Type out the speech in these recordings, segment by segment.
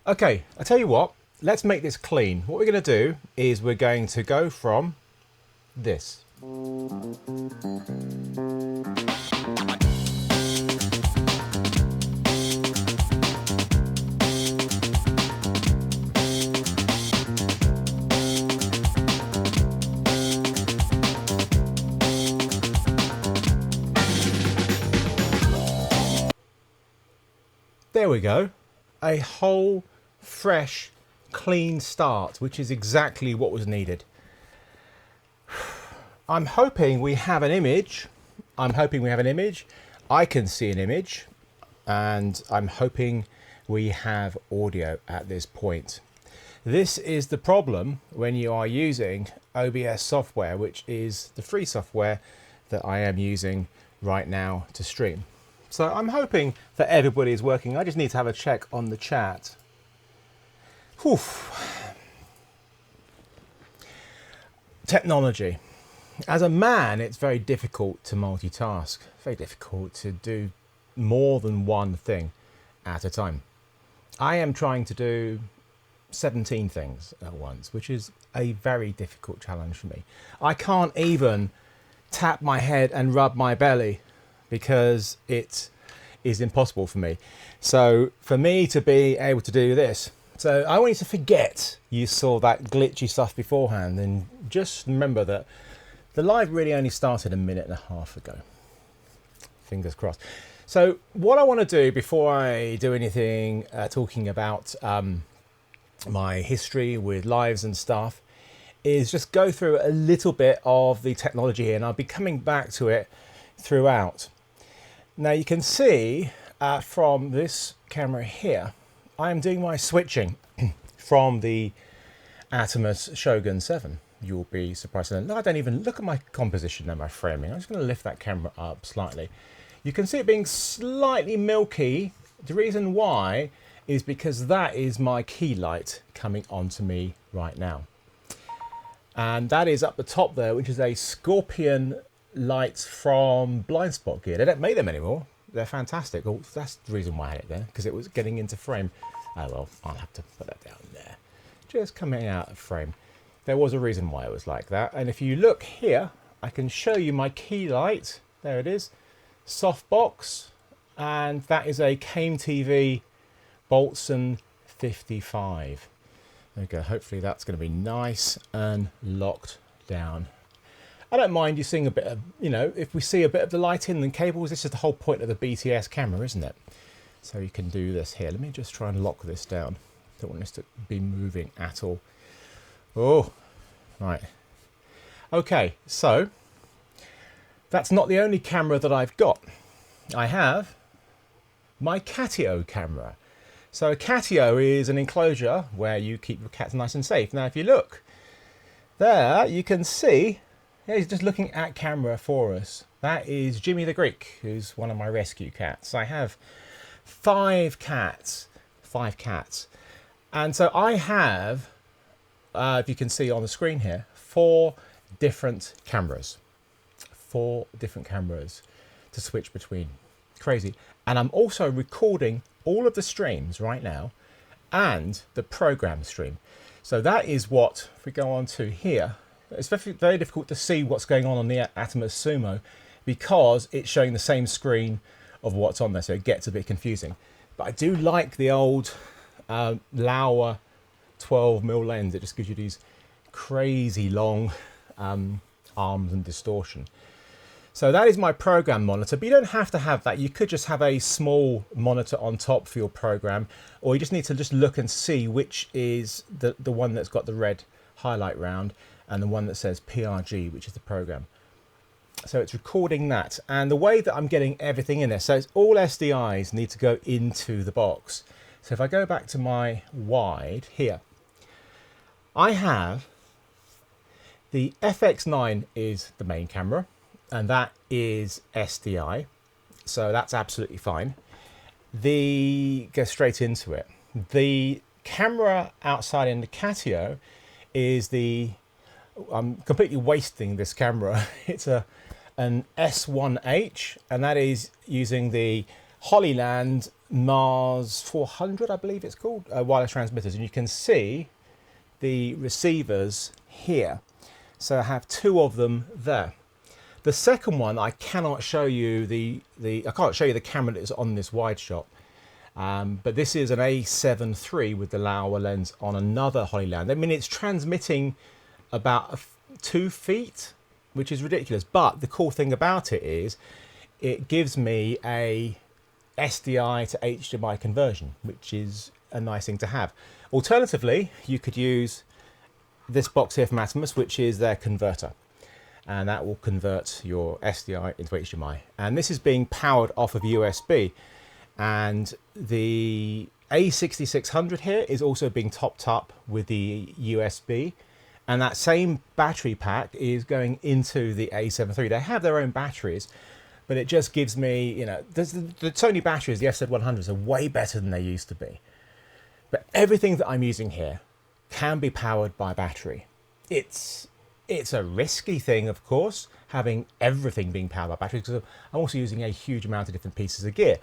Okay, I tell you what, let's make this clean. What we're going to do is we're going to go from this. There we go. A whole, fresh, clean start, which is exactly what was needed. I'm hoping we have an image. I can see an image, and I'm hoping we have audio at this point. This is the problem when you are using OBS software, which is the free software that I am using right now to stream. So I'm hoping that everybody is working. I just need to have a check on the chat. Whew. Technology. As a man, it's very difficult to multitask. Very difficult to do more than one thing at a time. I am trying to do 17 things at once, which is a very difficult challenge for me. I can't even tap my head and rub my belly because it is impossible for me. So for me to be able to do this, so I want you to forget you saw that glitchy stuff beforehand, and just remember that the live really only started a minute and a half ago. Fingers crossed. So what I want to do before I do anything talking about my history with lives and stuff is just go through a little bit of the technology here, and I'll be coming back to it throughout. Now you can see from this camera here, I am doing my switching from the Atomos Shogun 7. You'll be surprised to know. I don't even look at my composition and my framing. I'm just going to lift that camera up slightly. You can see it being slightly milky. The reason why is because that is my key light coming onto me right now. And that is up the top there, which is a Scorpion light from Blind Spot Gear. They don't make them anymore. They're fantastic. Oh, that's the reason why I had it there, because it was getting into frame. Oh well, I'll have to put that down there. Just coming out of frame. There was a reason why it was like that. And if you look here, I can show you my key light. There it is. Softbox. And that is a CameTV Boltzen 55. There we go. Hopefully that's going to be nice and locked down. I don't mind you seeing a bit of, you know, if we see a bit of the light in the cables, this is the whole point of the BTS camera, isn't it? So you can do this here. Let me just try and lock this down. Don't want this to be moving at all. Oh, right. Okay, so that's not the only camera that I've got. I have my Catio camera. So a Catio is an enclosure where you keep your cats nice and safe. Now, if you look there, you can see he's just looking at camera for us. That is Jimmy the Greek, who's one of my rescue cats. I have 5 cats. And so I have, if you can see on the screen here, 4 different cameras. 4 different cameras to switch between. Crazy. And I'm also recording all of the streams right now and the program stream. So that is what, if we go on to here, it's very difficult to see what's going on the Atomos Sumo because it's showing the same screen of what's on there, so it gets a bit confusing. But I do like the old Laowa 12mm lens. It just gives you these crazy long arms and distortion. So that is my program monitor, but you don't have to have that. You could just have a small monitor on top for your program, or you just need to just look and see which is the one that's got the red highlight round and the one that says PRG, which is the program. So it's recording that. And the way that I'm getting everything in there, so it's all SDIs need to go into the box. So if I go back to my wide here, I have the FX9 is the main camera, and that is SDI. So that's absolutely fine. Go straight into it. The camera outside in the Catio is I'm completely wasting this camera. It's an S1H, and that is using the Hollyland Mars 400, I believe it's called, wireless transmitters, and you can see the receivers here. So I have two of them there. The second one, I cannot show you I can't show you the camera that is on this wide shot. But this is an A7 III with the Laowa lens on another Hollyland. I mean, it's transmitting about 2 feet, which is ridiculous. But the cool thing about it is it gives me a SDI to HDMI conversion, which is a nice thing to have. Alternatively, you could use this box here from Atomos, which is their converter. And that will convert your SDI into HDMI. And this is being powered off of USB. And the A6600 here is also being topped up with the USB. And that same battery pack is going into the A7 III. They have their own batteries, but it just gives me, you know, the Sony batteries, the FZ100s, are way better than they used to be. But everything that I'm using here can be powered by battery. It's a risky thing, of course, having everything being powered by batteries, because I'm also using a huge amount of different pieces of gear.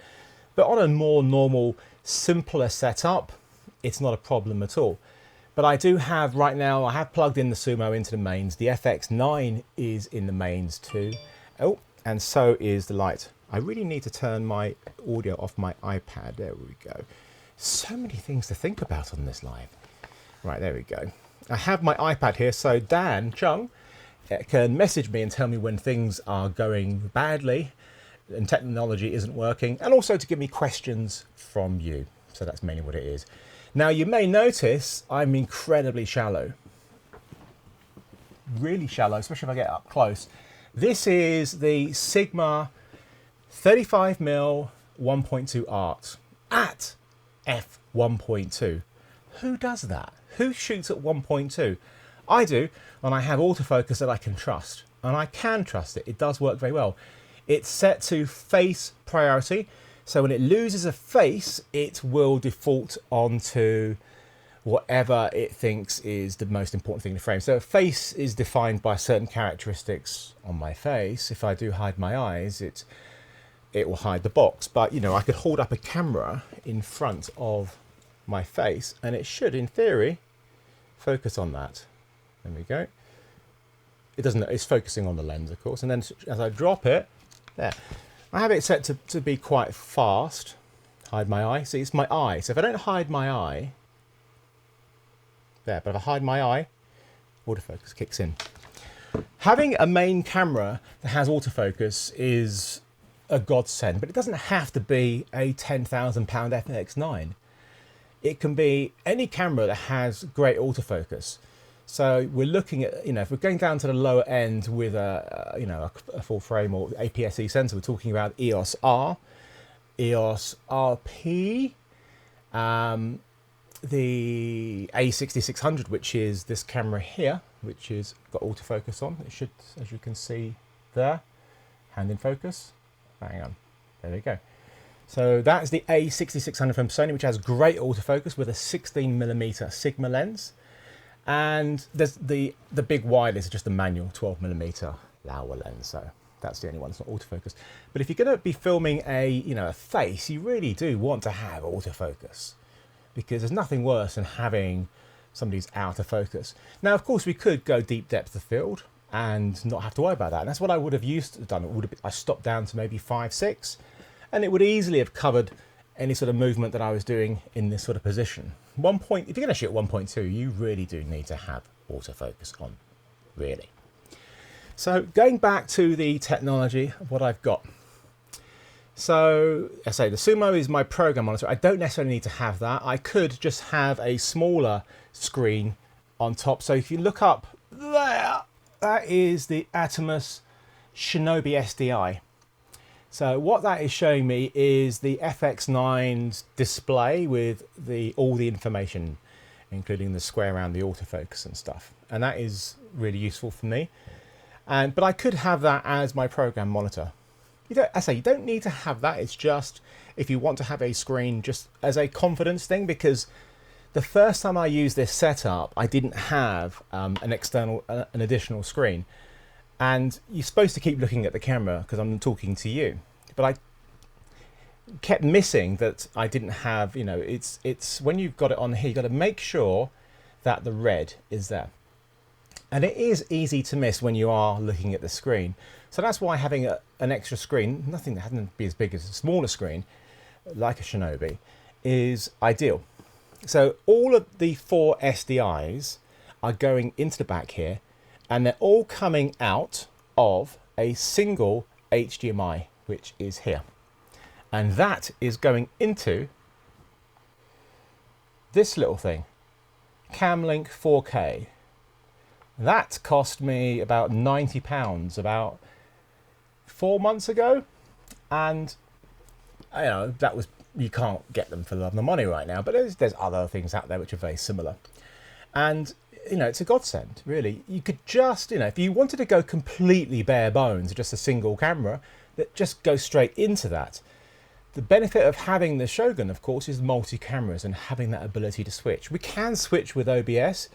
But on a more normal, simpler setup, it's not a problem at all. But I do have, right now, I have plugged in the Sumo into the mains. The FX9 is in the mains too. Oh, and so is the light. I really need to turn my audio off my iPad. There we go. So many things to think about on this live. Right, there we go. I have my iPad here, so Dan Chung can message me and tell me when things are going badly and technology isn't working, and also to give me questions from you. So that's mainly what it is. Now, you may notice I'm incredibly shallow. Really shallow, especially if I get up close. This is the Sigma 35mm 1.2 ART at f1.2. Who does that? Who shoots at 1.2? I do, and I have autofocus that I can trust, and I can trust it. It does work very well. It's set to face priority, so when it loses a face, it will default onto whatever it thinks is the most important thing in the frame. So a face is defined by certain characteristics on my face. If I do hide my eyes, it will hide the box. But, you know, I could hold up a camera in front of my face, and it should, in theory, focus on that. There we go. It doesn't, it's focusing on the lens, of course. And then as I drop it, there. I have it set to be quite fast. Hide my eye. See, it's my eye. So if I don't hide my eye, there, but if I hide my eye, autofocus kicks in. Having a main camera that has autofocus is a godsend, but it doesn't have to be a £10,000 FX9. It can be any camera that has great autofocus. So we're looking at, you know, if we're going down to the lower end with a full frame or APS-C sensor, we're talking about EOS R, EOS RP, the A6600, which is this camera here, which is got autofocus on. It should, as you can see there, hand in focus. Hang on, there we go. So that's the A6600 from Sony, which has great autofocus with a 16mm Sigma lens. And there's the big wide is just a manual 12mm Laowa lens, so that's the only one that's not autofocus. But if you're going to be filming a face, you really do want to have autofocus, because there's nothing worse than having somebody's out of focus. Now, of course, we could go deep depth of field and not have to worry about that. And that's what I would have used to have done. I stopped down to maybe 5.6, and it would easily have covered any sort of movement that I was doing in this sort of position. If you're going to shoot 1.2, you really do need to have autofocus on, really. So going back to the technology of what I've got. So I say the Sumo is my program monitor. I don't necessarily need to have that. I could just have a smaller screen on top. So if you look up there, that is the Atomos Shinobi SDI. So what that is showing me is the FX9's display with all the information, including the square around the autofocus and stuff. And that is really useful for me. But I could have that as my program monitor. You don't need to have that. It's just if you want to have a screen just as a confidence thing, because the first time I used this setup, I didn't have an additional screen. And you're supposed to keep looking at the camera because I'm talking to you. But kept missing that I didn't have, you know, it's when you've got it on here, you've got to make sure that the red is there. And it is easy to miss when you are looking at the screen. So that's why having an extra screen, nothing that hasn't to be as big as a smaller screen, like a Shinobi, is ideal. So all of the 4 SDIs are going into the back here, and they're all coming out of a single HDMI, which is here. And that is going into this little thing, Camlink 4K. That cost me about £90 about 4 months ago, and you know, that was, you can't get them for love nor money right now, but there's other things out there which are very similar. And you know, it's a godsend, really. You could just, you know, if you wanted to go completely bare bones, just a single camera, that just go straight into that. The benefit of having the Shogun, of course, is multi-cameras and having that ability to switch. We can switch with OBS,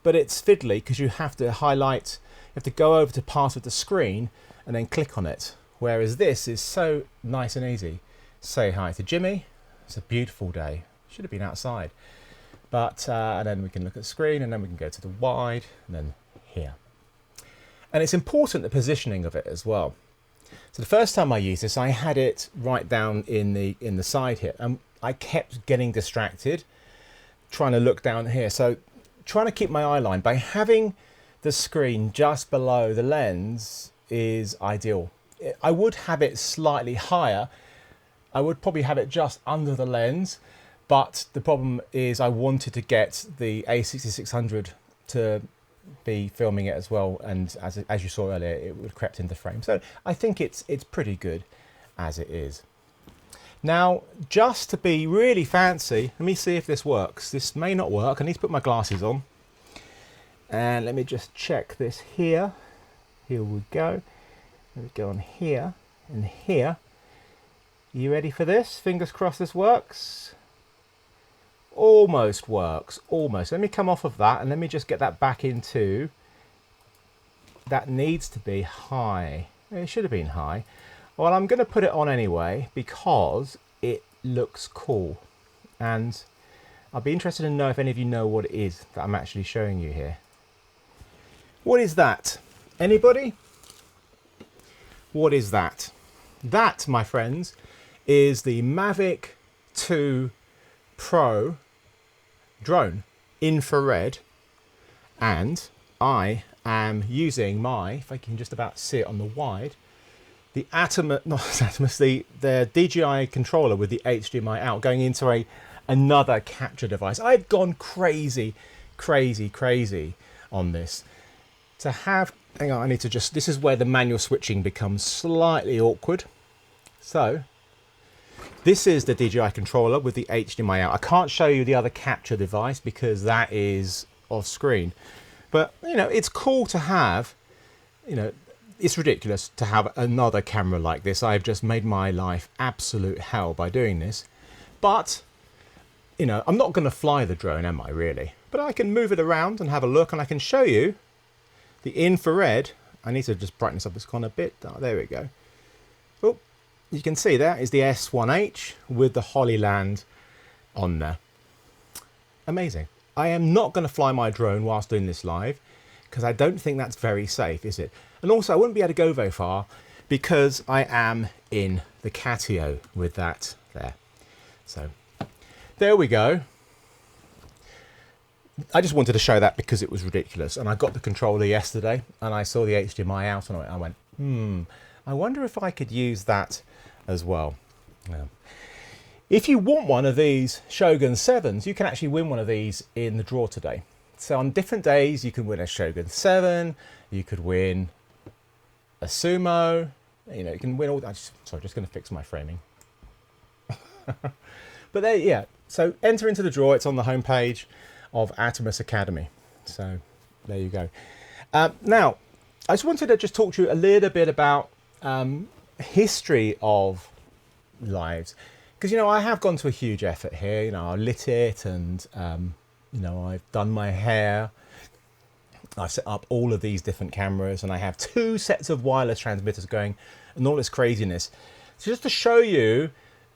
but it's fiddly because you have to highlight, you have to go over to part of the screen and then click on it. Whereas this is so nice and easy. Say hi to Jimmy. It's a beautiful day. Should have been outside. But, and then we can look at the screen, and then we can go to the wide, and then here. And it's important, the positioning of it as well. So the first time I used this, I had it right down in the side here, and I kept getting distracted trying to look down here. So trying to keep my eye line by having the screen just below the lens is ideal. I would have it slightly higher. I would probably have it just under the lens, but the problem is I wanted to get the A6600 to be filming it as well, and as you saw earlier, it would crept into frame. So I think it's pretty good as it is. Now, just to be really fancy, let me see if this works. This may not work. I need to put my glasses on. And let me just check this here. Here we go. Let me go on here and here. You ready for this? Fingers crossed this works. Almost works, almost. Let me come off of that and let me just get that back into, that needs to be high. It should have been high. Well, I'm going to put it on anyway because it looks cool. And I'll be interested to know if any of you know what it is that I'm actually showing you here. What is that? Anybody? What is that? That, my friends, is the Mavic 2 Pro drone, infrared, and I am using my, if I can just about see it on the wide, the the DJI controller with the HDMI out, going into another capture device. I've gone crazy on this. To have, hang on, I need to just, this is where the manual switching becomes slightly awkward. So this is the DJI controller with the HDMI out. I can't show you the other capture device because that is off screen. But, you know, it's cool to have, you know, it's ridiculous to have another camera like this. I've just made my life absolute hell by doing this. But, you know, I'm not going to fly the drone, am I, really? But I can move it around and have a look, and I can show you the infrared. I need to just brighten this up this corner a bit. Oh, there we go. Oh, you can see that is the S1H with the Hollyland on there. Amazing. I am not going to fly my drone whilst doing this live because I don't think that's very safe, is it? And also I wouldn't be able to go very far because I am in the catio with that there. So there we go. I just wanted to show that because it was ridiculous. And I got the controller yesterday and I saw the HDMI out on it. I went, I wonder if I could use that as well. Yeah. If you want one of these Shogun 7s, you can actually win one of these in the draw today. So on different days, you can win a Shogun 7, you could win a Sumo, you know, you can win all that. Sorry, just going to fix my framing. But there, yeah, so enter into the draw. It's on the homepage of Atomos Academy. So there you go. Now, I just wanted to just talk to you a little bit about history of lives. Because, you know, I have gone to a huge effort here. You know, I lit it and, you know, I've done my hair. I've set up all of these different cameras and I have 2 sets of wireless transmitters going and all this craziness. So just to show you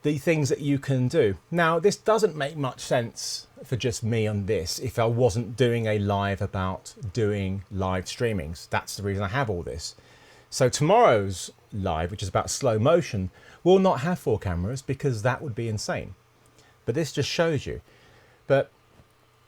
the things that you can do. Now, this doesn't make much sense for just me on this if I wasn't doing a live about doing live streamings. That's the reason I have all this. So tomorrow's live, which is about slow motion, will not have 4 cameras because that would be insane. But this just shows you. But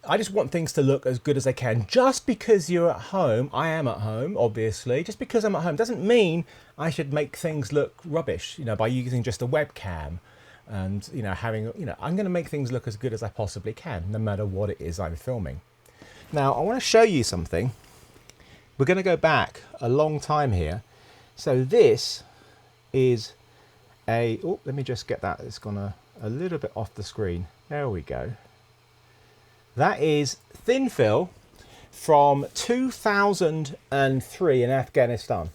I just want things to look as good as they can. Just because you're at home, I am at home, obviously. Just because I'm at home doesn't mean I should make things look rubbish, you know, by using just a webcam. And, you know, I'm going to make things look as good as I possibly can, no matter what it is I'm filming. Now, I want to show you something. We're going to go back a long time here. So this is oh, let me just get that. It's gone a little bit off the screen. There we go. That is thin film from 2003 in Afghanistan.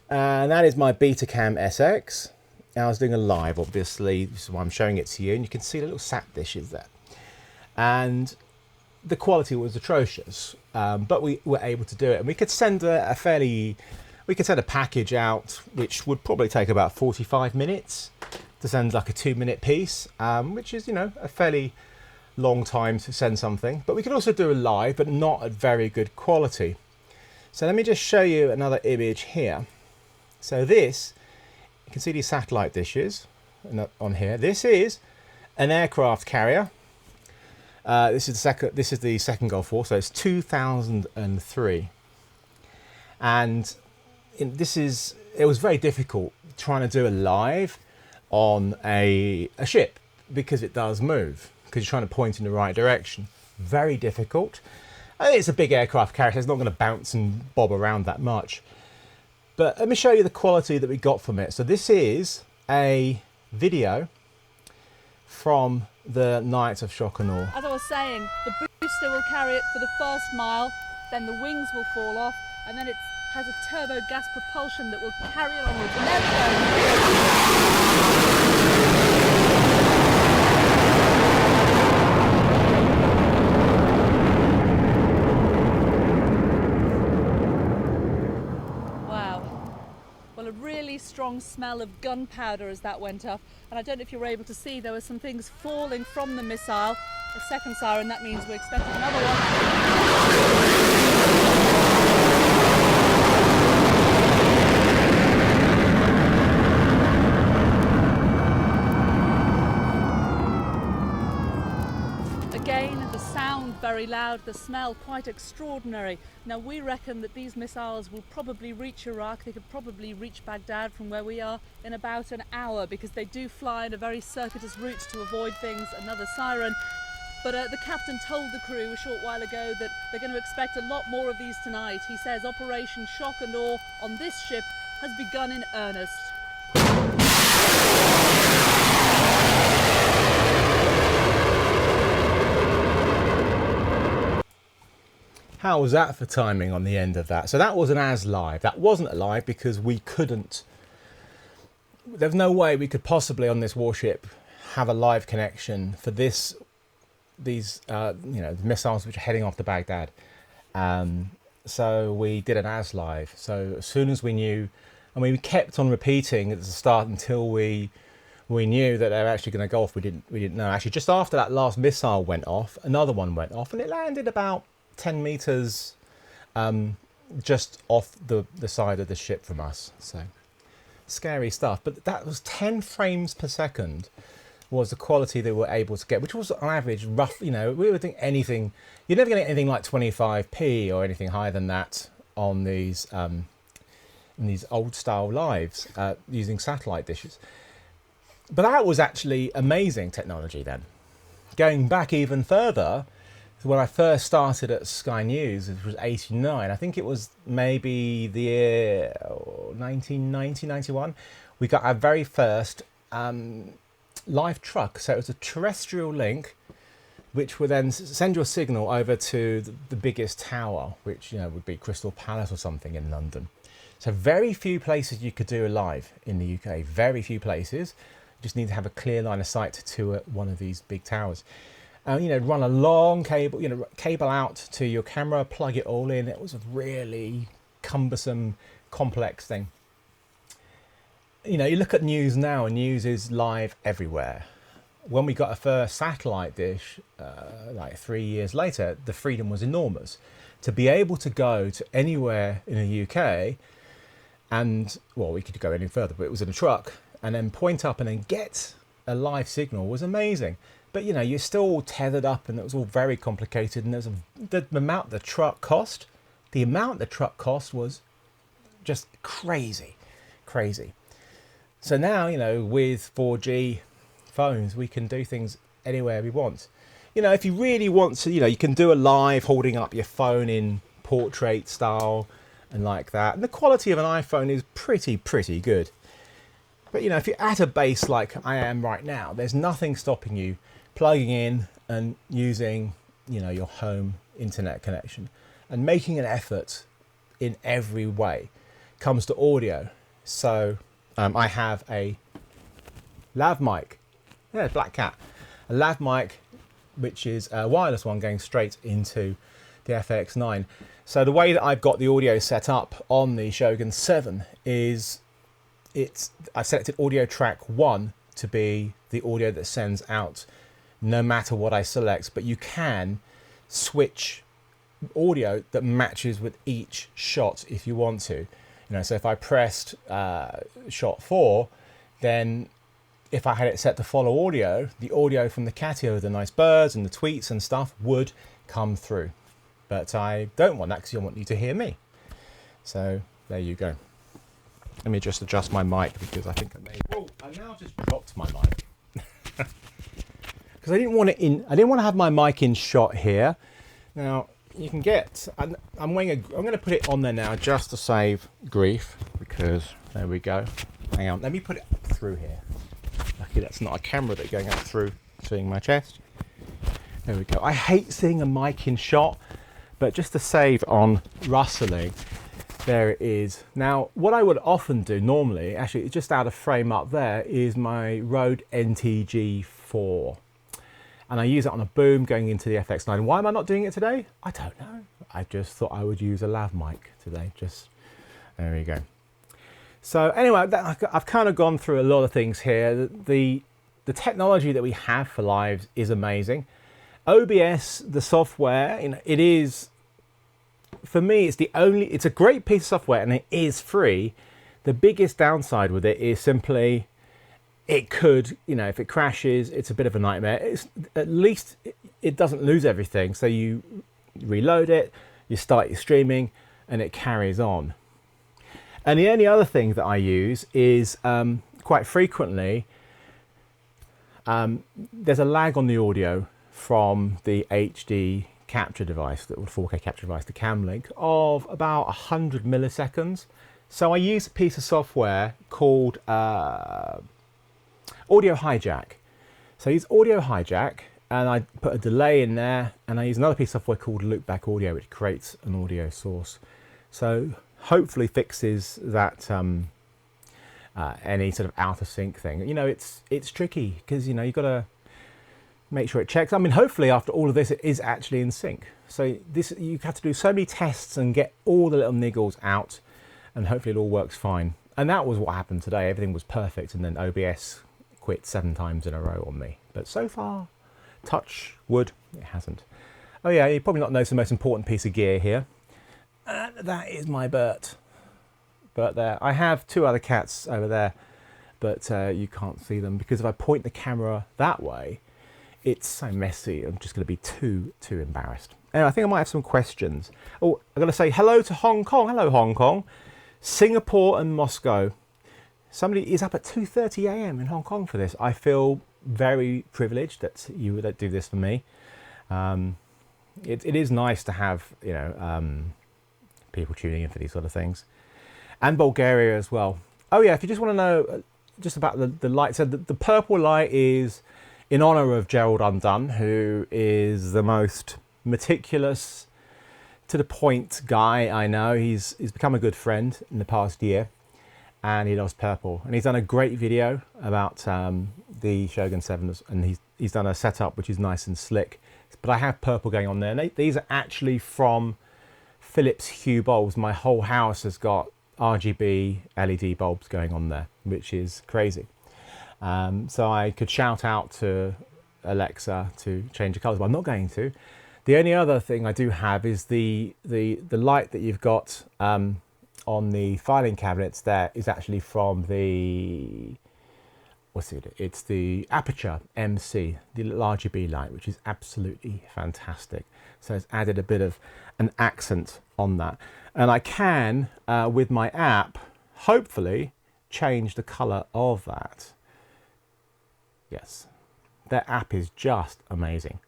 And that is my Betacam SX. I was doing a live, obviously, this is why I'm showing it to you, and you can see the little sat dishes there. And the quality was atrocious, but we were able to do it. And we could send we could send a package out, which would probably take about 45 minutes to send like a 2-minute piece, which is, you know, a fairly long time to send something. But we could also do a live, but not at very good quality. So let me just show you another image here. So this, you can see these satellite dishes on here. This is an aircraft carrier. This is the second Gulf War, so it's 2003. And it was very difficult trying to do a live on a ship because it does move, because you're trying to point in the right direction. Very difficult. I think it's a big aircraft carrier, so it's not going to bounce and bob around that much. But let me show you the quality that we got from it. So this is a video from the night of shock and awe. As I was saying, the booster will carry it for the first mile, then the wings will fall off, and then it has a turbo gas propulsion that will carry it onwards. And there we go. Wow. Well, a really strong smell of gunpowder as that went up. And I don't know if you were able to see, there were some things falling from the missile. The second siren, that means we're expecting another one. Again, the sound very loud, the smell quite extraordinary. Now we reckon that these missiles will probably reach Iraq. They could probably reach Baghdad from where we are in about an hour, because they do fly in a very circuitous route to avoid things. Another siren. But the captain told the crew a short while ago that they're going to expect a lot more of these tonight. He says Operation Shock and Awe on this ship has begun in earnest. How was that for timing on the end of that? So that was an as live. That wasn't a live because we couldn't. There's no way we could possibly on this warship have a live connection for these missiles which are heading off to Baghdad. So we did an as live. So as soon as we knew, and we kept on repeating at the start until we knew that they were actually going to go off. We didn't know. Actually, just after that last missile went off, another one went off, and it landed about 10 meters just off the side of the ship from us. So scary stuff. But that was 10 frames per second was the quality they were able to get, which was on average rough. You know, we were thinking anything, you're never going to get anything like 25p or anything higher than that on these old style lives using satellite dishes. But that was actually amazing technology then. Going back even further, when I first started at Sky News, it was 89, I think it was maybe the year 1990, 91, we got our very first live truck. So it was a terrestrial link, which would then send your signal over to the biggest tower, which, you know, would be Crystal Palace or something in London. So very few places you could do a live in the UK, very few places. You just need to have a clear line of sight to one of these big towers. You know, run a long cable, cable out to your camera, plug it all in. It was a really cumbersome, complex thing. you know, you look at news now, and news is live everywhere. When we got a first satellite dish, like 3 years later, the freedom was enormous. To be able to go to anywhere in the UK, and, well, we could go any further, but it was in a truck, and then point up and then get a live signal was amazing. But, you know, you're still all tethered up, and it was all very complicated, and the amount the truck cost was just crazy. So now, you know, with 4G phones, we can do things anywhere we want. You know, if you really want to, you know, you can do a live holding up your phone in portrait style and like that. And the quality of an iPhone is pretty good. But, you know, if you're at a base like I am right now, there's nothing stopping you plugging in and using, you know, your home internet connection and making an effort in every way. Comes to audio. So I have a lav mic. Yeah, black cat. A lav mic, which is a wireless one going straight into the FX9. So the way that I've got the audio set up on the Shogun 7 is I selected audio track 1 to be the audio that sends out no matter what I select, but you can switch audio that matches with each shot if you want to. You know, so if I pressed shot 4, then if I had it set to follow audio, the audio from the cat here with the nice birds and the tweets and stuff would come through. But I don't want that because I want you to hear me. So there you go. Let me just adjust my mic because I think I may. Oh, I now just dropped my mic because I didn't want it in. I didn't want to have my mic in shot here. Now you can get. I'm going to put it on there now just to save grief because there we go. Hang on. Let me put it up through here. Lucky that's not a camera that's going up through seeing my chest. There we go. I hate seeing a mic in shot, but just to save on rustling, there it is. Now, what I would often do normally, actually it's just out of frame up there, is my Rode NTG4. And I use it on a boom going into the FX9. Why am I not doing it today? I don't know. I just thought I would use a lav mic today. Just, there we go. So anyway, I've kind of gone through a lot of things here. The technology that we have for lives is amazing. OBS, the software, you know, it is, for me, it's a great piece of software and it is free. The biggest downside with it is simply it could, you know, if it crashes, it's a bit of a nightmare. At least it doesn't lose everything. So you reload it, you start your streaming and it carries on. And the only other thing that I use is quite frequently, there's a lag on the audio from the HD capture device, the 4K capture device, the Camlink, of about 100 milliseconds. So I use a piece of software called Audio Hijack. So I use Audio Hijack and I put a delay in there, and I use another piece of software called Loopback Audio, which creates an audio source. So hopefully fixes that any sort of out of sync thing. You know, it's tricky because, you know, you've got to make sure it checks. I mean, hopefully after all of this, it is actually in sync. So this, you have to do so many tests and get all the little niggles out, and hopefully it all works fine. And that was what happened today. Everything was perfect, and then OBS quit 7 times in a row on me. But so far, touch wood, it hasn't. Oh yeah, you probably not noticed the most important piece of gear here. That is my Bert. Bert there. I have 2 other cats over there, but you can't see them because if I point the camera that way, it's so messy. I'm just going to be too embarrassed. Anyway, I think I might have some questions. Oh, I'm going to say hello to Hong Kong. Hello, Hong Kong. Singapore and Moscow. Somebody is up at 2:30 a.m. in Hong Kong for this. I feel very privileged that you would do this for me. It is nice to have, you know, people tuning in for these sort of things. And Bulgaria as well. Oh yeah, if you just want to know just about the light, so the purple light is in honor of Gerald Undone, who is the most meticulous, to the point guy I know. He's become a good friend in the past year, and he loves purple. And he's done a great video about the Shogun 7, and he's done a setup which is nice and slick. But I have purple going on there. And these are actually from Philips Hue bulbs. My whole house has got RGB LED bulbs going on there, which is crazy. So I could shout out to Alexa to change the colors, but I'm not going to. The only other thing I do have is the light that you've got on the filing cabinets there is actually from the, what's it? It's the Aperture MC, the RGB light, which is absolutely fantastic. So it's added a bit of an accent on that. And I can, with my app, hopefully change the color of that. Yes, their app is just amazing.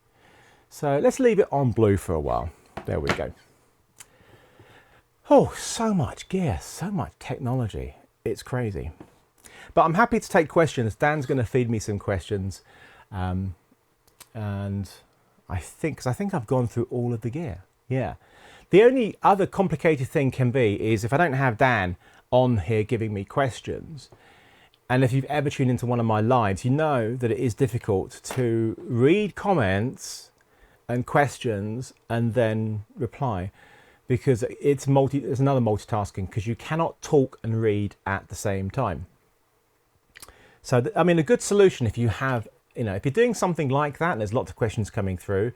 So let's leave it on blue for a while. There we go. Oh, so much gear, so much technology. It's crazy. But I'm happy to take questions. Dan's going to feed me some questions. And I think I've gone through all of the gear. Yeah. The only other complicated thing can be is if I don't have Dan on here giving me questions, and if you've ever tuned into one of my lives, you know that it is difficult to read comments and questions and then reply, because it's another multitasking, because you cannot talk and read at the same time. So, I mean, a good solution, if you have, if you're doing something like that and there's lots of questions coming through,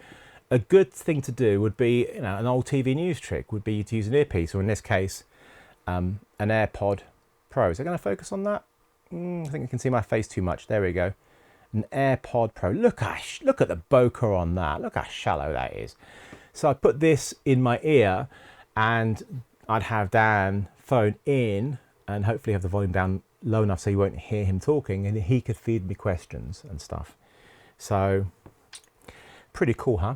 a good thing to do would be, an old TV news trick would be to use an earpiece, or in this case, an AirPod Pro. Is it going to focus on that? I think you can see my face too much. There we go. An AirPod Pro. Look at the bokeh on that. Look how shallow that is. So I put this in my ear, and I'd have Dan phone in and hopefully have the volume down low enough so you won't hear him talking, and he could feed me questions and stuff. So pretty cool, huh?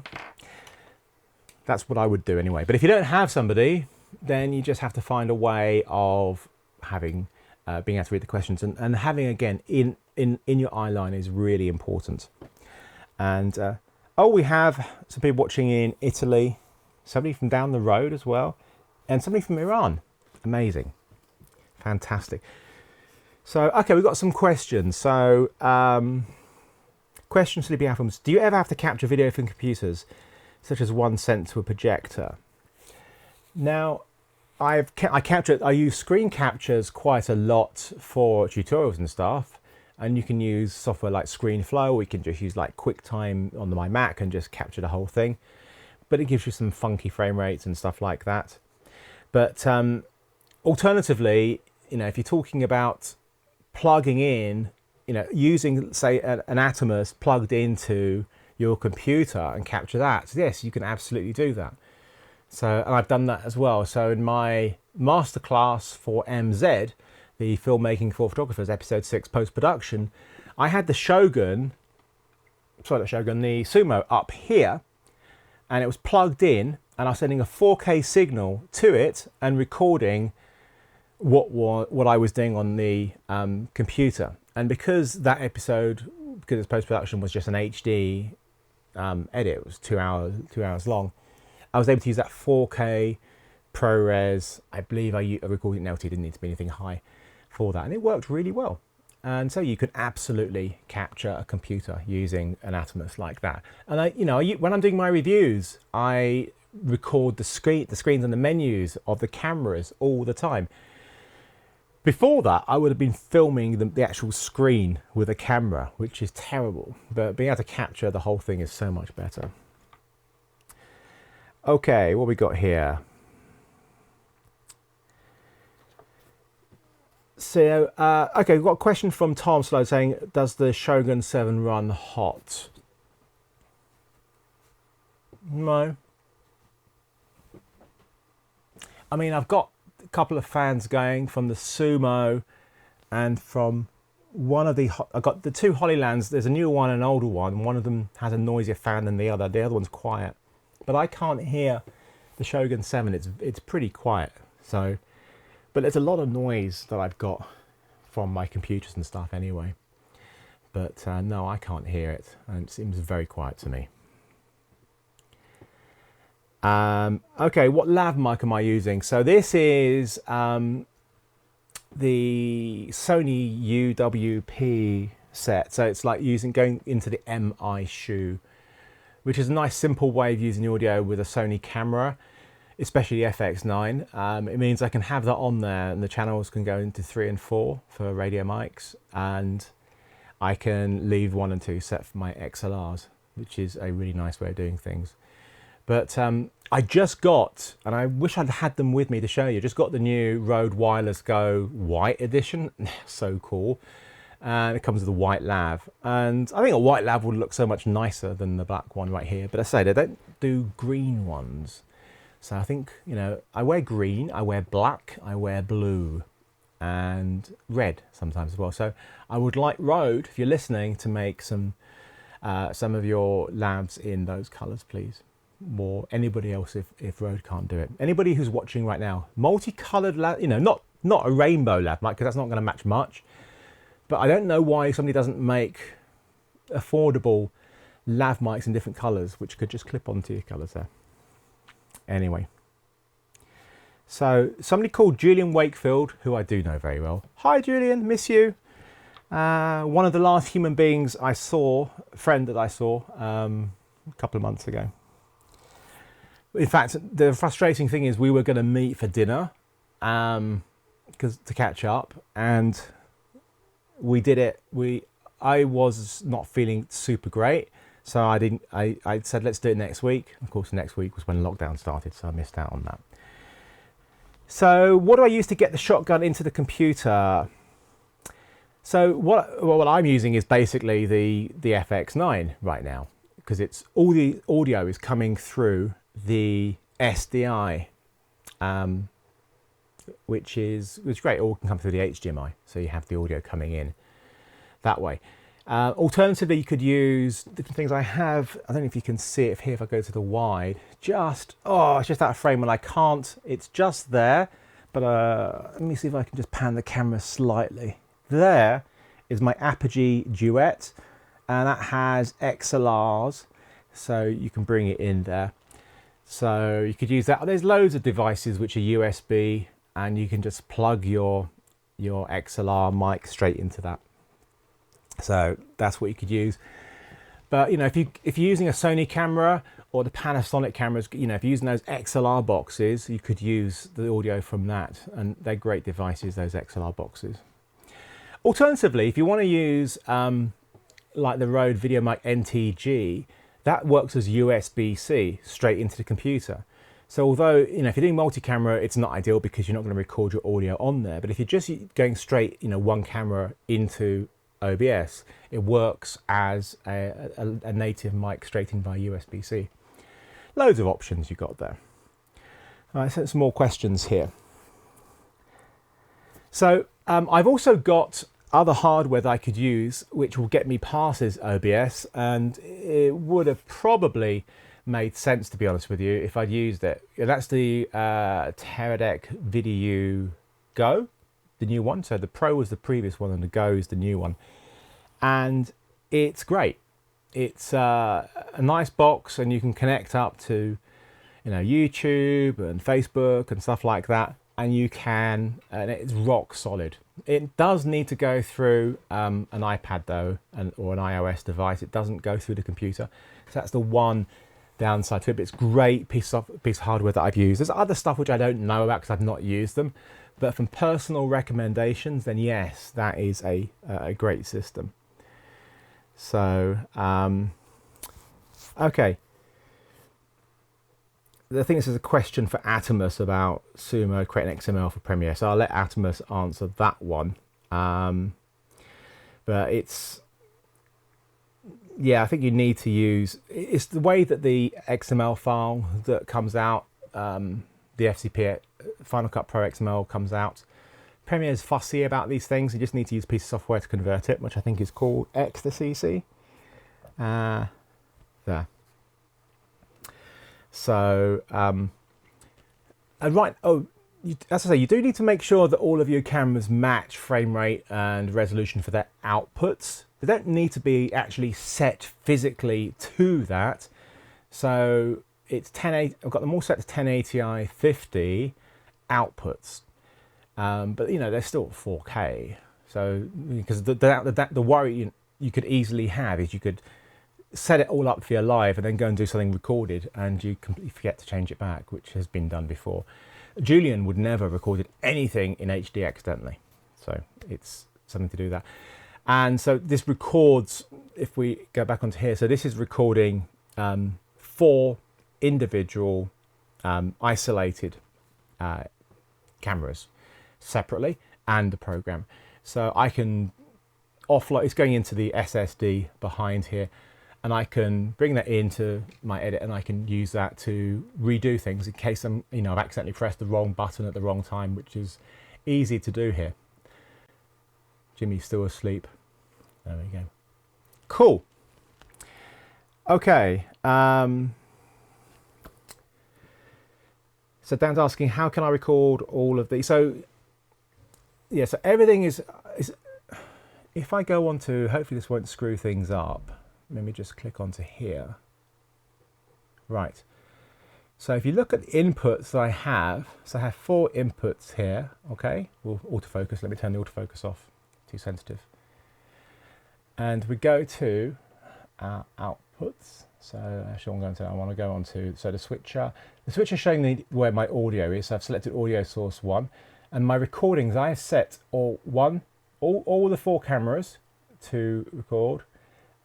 That's what I would do anyway. But if you don't have somebody, then you just have to find a way of having being able to read the questions, and having, again, in your eye line is really important. And we have some people watching in Italy, somebody from down the road as well, and somebody from Iran. Amazing, fantastic. So okay, we've got some questions. So question to the Atomos: do you ever have to capture video from computers, such as one sent to a projector? Now, I use screen captures quite a lot for tutorials and stuff, and you can use software like ScreenFlow, or you can just use like QuickTime on my Mac and just capture the whole thing, but it gives you some funky frame rates and stuff like that. But alternatively, if you're talking about plugging in, using, say, an Atomos plugged into your computer and capture that, so yes, you can absolutely do that. So, and I've done that as well. So in my masterclass for MZ, the filmmaking for photographers, episode 6 post-production, I had the Shogun, the Sumo up here, and it was plugged in, and I was sending a 4K signal to it and recording what I was doing on the computer. And because that episode, because its post-production was just an HD edit, it was 2 hours long, I was able to use that 4K ProRes. I believe I recorded it in LT, didn't need to be anything high for that, and it worked really well. And so you can absolutely capture a computer using an Atomos like that. And when I'm doing my reviews, I record the screens and the menus of the cameras all the time. Before that, I would have been filming the actual screen with a camera, which is terrible. But being able to capture the whole thing is so much better. Okay, what we got here? So, okay, we've got a question from Tom Slow saying, does the Shogun 7 run hot? No. I mean, I've got a couple of fans going from the Sumo and from one of the... I've got the two Hollylands. There's a newer one and an older one. One of them has a noisier fan than the other. The other one's quiet. But I can't hear the Shogun 7. It's pretty quiet. So, but there's a lot of noise that I've got from my computers and stuff anyway. But no, I can't hear it, and it seems very quiet to me. Okay, what lav mic am I using? So this is the Sony UWP set. So it's like going into the MI shoe, which is a nice simple way of using audio with a Sony camera. especially FX9. It means I can have that on there, and the channels can go into 3 and 4 for radio mics, and I can leave 1 and 2 set for my XLRs, which is a really nice way of doing things. But I just got, and I wish I'd had them with me to show you, just got the new Rode Wireless Go White Edition. So cool. And it comes with a white lav. And I think a white lav would look so much nicer than the black one right here. But I say, they don't do green ones. So I think, you know, I wear green, I wear black, I wear blue, and red sometimes as well. So I would like Rode, if you're listening, to make some of your lavs in those colours, please. Or anybody else if Rode can't do it. Anybody who's watching right now, multicoloured lav, you know, not a rainbow lav mic, because that's not going to match much. But I don't know why somebody doesn't make affordable lav mics in different colours, which could just clip onto your colours there. Anyway, so somebody called Julian Wakefield, who I do know very well. Hi Julian, miss you. One of the last human beings I saw, a friend that I saw a couple of months ago. In fact, the frustrating thing is we were going to meet for dinner to catch up, and we did it. I was not feeling super great, so I said let's do it next week. Of course, next week was when lockdown started, so I missed out on that. So what do I use to get the shotgun into the computer? So what I'm using is basically the FX9 right now, because it's all the audio is coming through the SDI, which is great. It all can come through the HDMI, so you have the audio coming in that way. Alternatively, you could use different things. I don't know if you can see it here if I go to the wide. it's just out of frame and I can't. It's just there, but let me see if I can just pan the camera slightly. There is my Apogee Duet, and that has XLRs, so you can bring it in there. So you could use that. There's loads of devices which are USB, and you can just plug your XLR mic straight into that. So that's what you could use. But you know, if you're using a Sony camera or the Panasonic cameras, you know, if you're using those XLR boxes, you could use the audio from that, and they're great devices, those XLR boxes. Alternatively, if you want to use like the Rode VideoMic NTG, that works as USB-C straight into the computer. So although, you know, if you're doing multi-camera, it's not ideal because you're not going to record your audio on there. But if you're just going straight, you know, one camera into OBS, it works as a native mic straight in by USB-C. Loads of options you got there. All right, so some more questions here. So I've also got other hardware that I could use which will get me past this OBS, and it would have probably made sense, to be honest with you, if I'd used it. That's the Teradek Video Go, the new one. So the Pro was the previous one and the Go is the new one, and it's great. It's a nice box, and you can connect up to, you know, YouTube and Facebook and stuff like that, and you can, and it's rock solid. It does need to go through an iPad though, or an iOS device. It doesn't go through the computer, so that's the one downside to it. But it's great piece of hardware that I've used. There's other stuff which I don't know about because I've not used them, but from personal recommendations, then yes, that is a great system. So okay, I think this is a question for Atomos about Sumo creating XML for Premiere, so I'll let Atomos answer that one. But it's, yeah, I think you need to use, it's the way that the XML file that comes out, the FCP Final Cut Pro XML comes out. Premiere is fussy about these things. You just need to use a piece of software to convert it, which I think is called XCC. There. So, right, as I say, you do need to make sure that all of your cameras match frame rate and resolution for their outputs. They don't need to be actually set physically to that. So it's 1080, I've got them all set to 1080i 50 outputs, but you know, they're still 4K. So because the worry you could easily have is you could set it all up for your live and then go and do something recorded and you completely forget to change it back, which has been done before. Julian would never have recorded anything in HD accidentally. So it's something to do with that. And so this records, if we go back onto here, so this is recording 4 individual isolated cameras separately and the program. So I can offload, it's going into the SSD behind here, and I can bring that into my edit and I can use that to redo things in case I've accidentally pressed the wrong button at the wrong time, which is easy to do here. Jimmy's still asleep. There we go. Cool. Okay. So Dan's asking, how can I record all of these? So yeah, so everything is if I go on to, hopefully this won't screw things up. Let me just click onto here. Right. So if you look at the inputs that I have, so I have 4 inputs here, okay? Well, autofocus, let me turn the autofocus off, too sensitive. And we go to our outputs. So actually I want to go on to, so the switcher is showing me where my audio is. So I've selected audio source 1, and my recordings, I have set all the 4 cameras to record,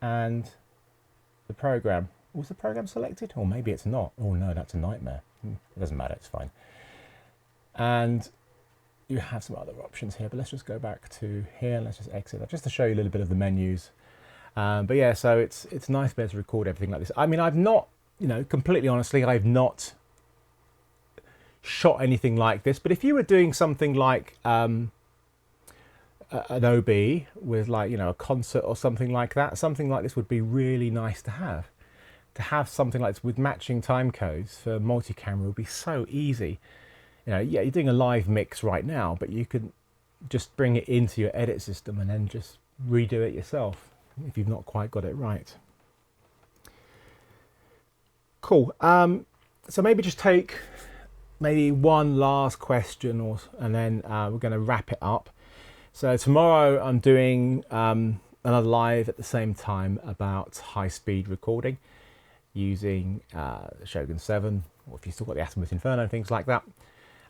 and the program. Was the program selected? Or maybe it's not. Oh no, that's a nightmare. It doesn't matter, it's fine. And you have some other options here, but let's just go back to here. Let's just exit that, just to show you a little bit of the menus. But yeah, so it's nice to be able to record everything like this. I mean, I've not, completely honestly, I've not shot anything like this. But if you were doing something like an OB with a concert or something like that, something like this would be really nice to have. To have something like this with matching time codes for multi-camera would be so easy. Yeah, you're doing a live mix right now, but you could just bring it into your edit system and then just redo it yourself if you've not quite got it right. Cool. So maybe just take one last question, and then we're going to wrap it up. So tomorrow I'm doing another live at the same time about high-speed recording using the Shogun 7, or if you've still got the Atomos Inferno, things like that,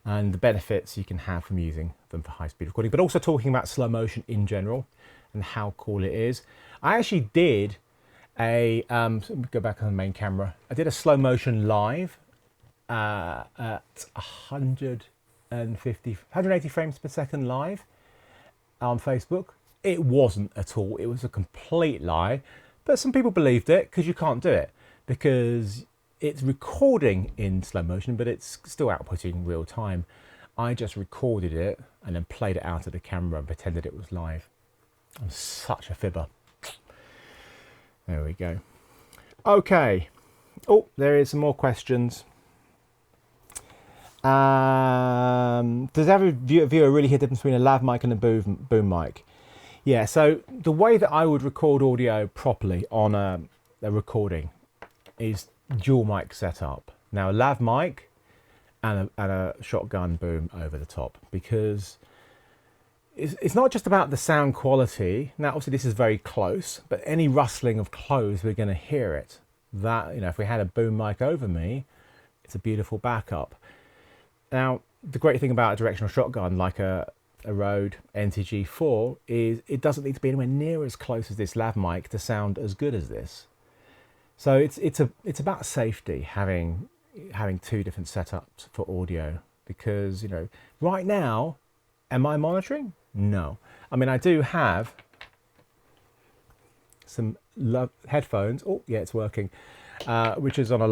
and the benefits you can have from using them for high-speed recording, but also talking about slow motion in general and how cool it is. I actually did a, so let me go back on the main camera, I did a slow motion live at 180 frames per second live on Facebook. It wasn't at all, it was a complete lie, but some people believed it because you can't do it, because it's recording in slow motion, but it's still outputting real time. I just recorded it and then played it out of the camera and pretended it was live. I'm such a fibber. There we go. Okay. Oh, there is some more questions. Does every viewer really hear the difference between a lav mic and a boom mic? Yeah, so the way that I would record audio properly on a recording is dual mic setup. Now a lav mic and a shotgun boom over the top, because it's not just about the sound quality. Now obviously this is very close, but any rustling of clothes, we're going to hear it. That, if we had a boom mic over me, it's a beautiful backup. Now the great thing about a directional shotgun like a Rode NTG4 is it doesn't need to be anywhere near as close as this lav mic to sound as good as this. So it's about safety, having 2 different setups for audio, because right now, am I monitoring? No. I mean, I do have some headphones. Oh yeah, it's working. Which is on a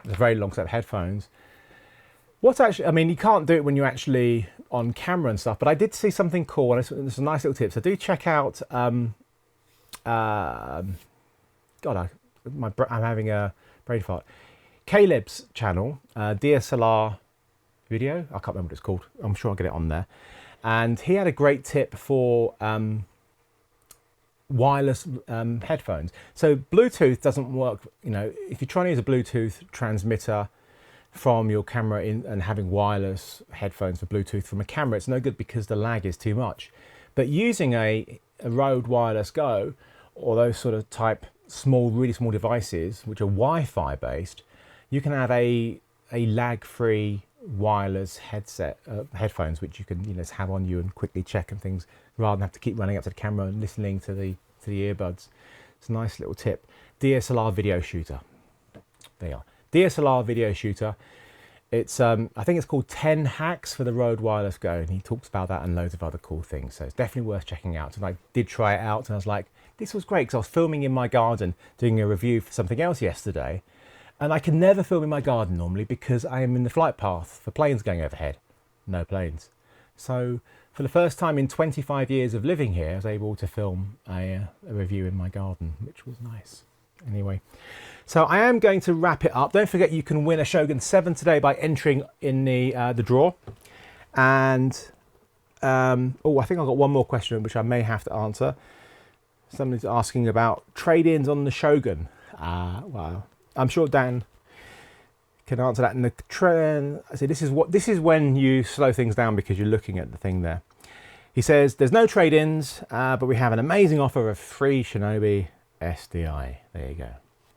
very long set of headphones. What's actually, I mean, you can't do it when you're actually on camera and stuff, but I did see something cool, and it's a nice little tip. So do check out. God, I'm having a brain fart. Caleb's channel, DSLR video. I can't remember what it's called. I'm sure I'll get it on there. And he had a great tip for wireless headphones. So Bluetooth doesn't work. If you're trying to use a Bluetooth transmitter from your camera and having wireless headphones for Bluetooth from a camera, it's no good because the lag is too much. But using a Rode Wireless Go or those sort of type small, really small devices, which are Wi-Fi based, you can have a lag-free wireless headset, headphones, which you can just have on you and quickly check and things, rather than have to keep running up to the camera and listening to the earbuds. It's a nice little tip. DSLR video shooter. There you are. DSLR video shooter. It's I think it's called 10 Hacks for the Rode Wireless Go, and he talks about that and loads of other cool things. So it's definitely worth checking out. And I did try it out, and I was like, this was great, because I was filming in my garden, doing a review for something else yesterday, and I can never film in my garden normally because I am in the flight path for planes going overhead. No planes. So for the first time in 25 years of living here, I was able to film a review in my garden, which was nice. Anyway, so I am going to wrap it up. Don't forget, you can win a Shogun 7 today by entering in the draw. And oh, I think I've got one more question which I may have to answer. Somebody's asking about trade-ins on the Shogun. Well, I'm sure Dan can answer that in the trend. I say this is when you slow things down because you're looking at the thing there. He says there's no trade-ins, but we have an amazing offer of free Shinobi SDI. There you go.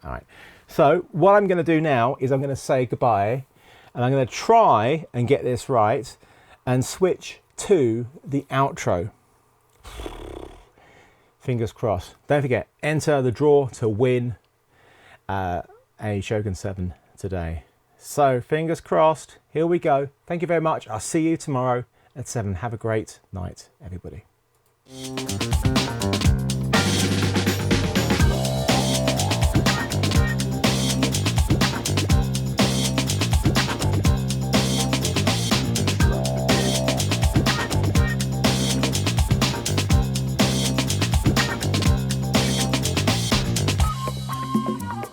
All right. So what I'm going to do now is I'm going to say goodbye, and I'm going to try and get this right and switch to the outro. Fingers crossed. Don't forget, enter the draw to win a Shogun 7 today. So fingers crossed. Here we go. Thank you very much. I'll see you tomorrow at 7. Have a great night, everybody.